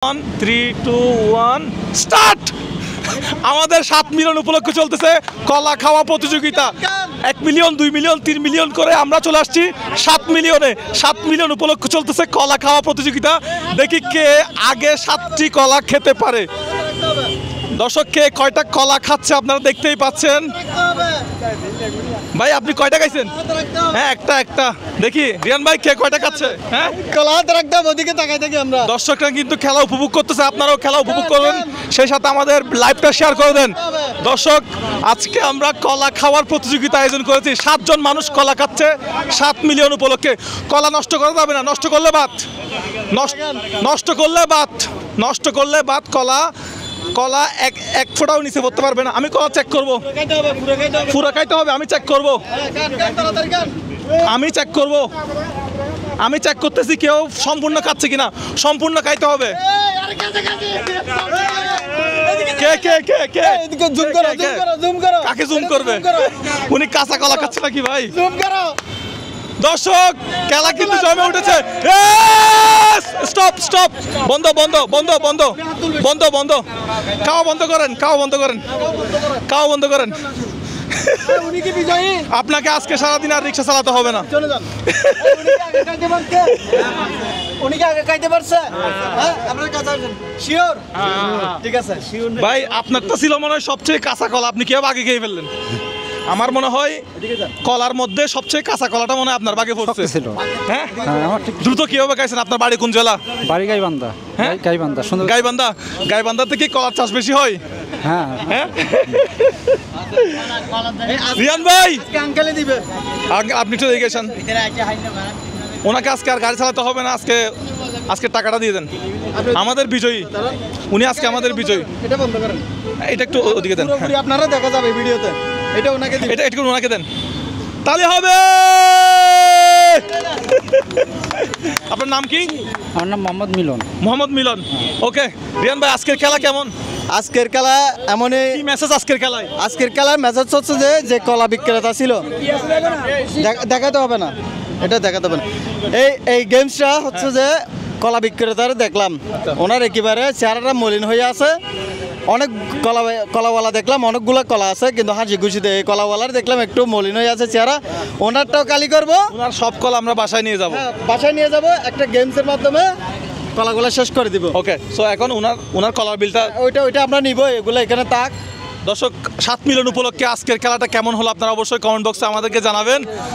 3, 2, 1 start. আমাদের 7 million উপলক্ষে চলতেছে কলা খাওয়া প্রতিযোগিতা। 1 মিলিয়ন 2 মিলিয়ন 3 মিলিয়ন করে আমরা চলে আসছি 7 মিলিয়নে। 7 মিলিয়ন উপলক্ষে চলতেছে কলা খাওয়া প্রতিযোগিতা। দেখি কে আগে 7টি কলা খেতে পারে। দর্শক কে কয়টা কলা খাচ্ছে আপনারা দেখতেই পাচ্ছেন। ভাই আপনি কয়টা খাইছেন? হ্যাঁ একটা দেখি রিয়ান ভাই কে কয়টা খাচ্ছে? হ্যাঁ কলা হাতে রাখতাম ওদিকে তাকাই থাকি আমরা। দর্শকরা কিন্তু খেলা উপভোগ করতেছে, আপনারাও খেলা উপভোগ করবেন, সেই সাথে আমাদের লাইভটা শেয়ার করে দেন। দর্শক আজকে আমরা কলা খাওয়ার প্রতিযোগিতা আয়োজন করেছি। 7 জন মানুষ কলা খাচ্ছে 7 মিলিয়ন উপলক্ষে। কলা নষ্ট করা যাবে না, নষ্ট করলে বাদ, নষ্ট করলে বাদ। কলা এক ফোঁটাও নিচে পড়তে পারবে না। আমি কলা চেক করবো, পুরো খাইতে হবে। আমি চেক করতেছি কেউ সম্পূর্ণ খাচ্ছে কিনা। সম্পূর্ণ খাইতে হবে। কাকে জুম করবে? উনি কাঁচা কলা খাচ্ছে নাকি ভাই? দর্শক খেলা কিন্তু জমে উঠেছে। স্টপ বন্ধ খাওয়া বন্ধ করেন। আপনাকে আজকে সারাদিন আর রিক্সা চালাতে হবে না। ভাই আপনার তো ছিল মনে হয় সবচেয়ে কাঁচা কলা, আপনি কিভাবে আগে খেয়ে ফেললেন? আমার মনে হয় কলার মধ্যে সবচেয়ে কাঁচা কলাটা মনে হয় আপনার বাগে পড়ছে। হ্যাঁ দ্রুত কিভাবে খাইছেন? আপনার বাড়ি কোন জেলা? বাড়ি গাইবান্ধা। হ্যাঁ গাইবান্ধা, সুন্দর। গাইবান্ধাতে কি কলার চাষ বেশি হয়? হ্যাঁ হ্যাঁ রিয়ান ভাই আপনি একটু দেখে গেছেন। ওনাকে আজকে আর গাড়ি চালাতে হবে না, আজকে টাকাটা দিয়ে দেন। আমাদের বিজয়ী উনি, আজকে আমাদের বিজয়ী। এটা বন্ধ করেন, এটা একটু ওদিকে দেন। আপনারা দেখা যাবে ভিডিওতে। এটা একটু ওনাকে দেন, তাহলে হবে। আপনার নাম কি? আমার নাম মোহাম্মদ মিলন। ওকে রিয়ান ভাই আজকের খেলা কেমন? আজকের খেলা এমনই কি মেসেজ আজকের খেলায়? আজকের খেলার মেসেজ হচ্ছে যে কলা বিক্রেতা ছিল দেখাতে হবে না, এটা দেখাতে হবে না। এই গেমসটা হচ্ছে যে কলা বিক্রেতার দেখলাম ওনার একেবারে চেহারাটা মলিন হয়ে আছে। অনেক কলাওয়ালা দেখলাম, অনেকগুলো কলা আছে, কিন্তু হাসি খুশিতে এই কলাওয়ালার দেখলাম একটু মলিন হয়ে আছে চেহারা। ওনারটাও কালি করবো, ওনার সব কলা আমরা বাসায় নিয়ে যাবো। বাসায় নিয়ে যাবো একটা গেমসের মাধ্যমে কলাগুলো শেষ করে দিব। ওকে সো এখন ওনার কলার বিলটা ওইটা আমরা নিব। এগুলো এখানে থাক। দর্শক 7 মিলিয়ন উপলক্ষে আজকের খেলাটা কেমন হলো আপনারা অবশ্যই কমেন্ট বক্সে আমাদেরকে জানাবেন।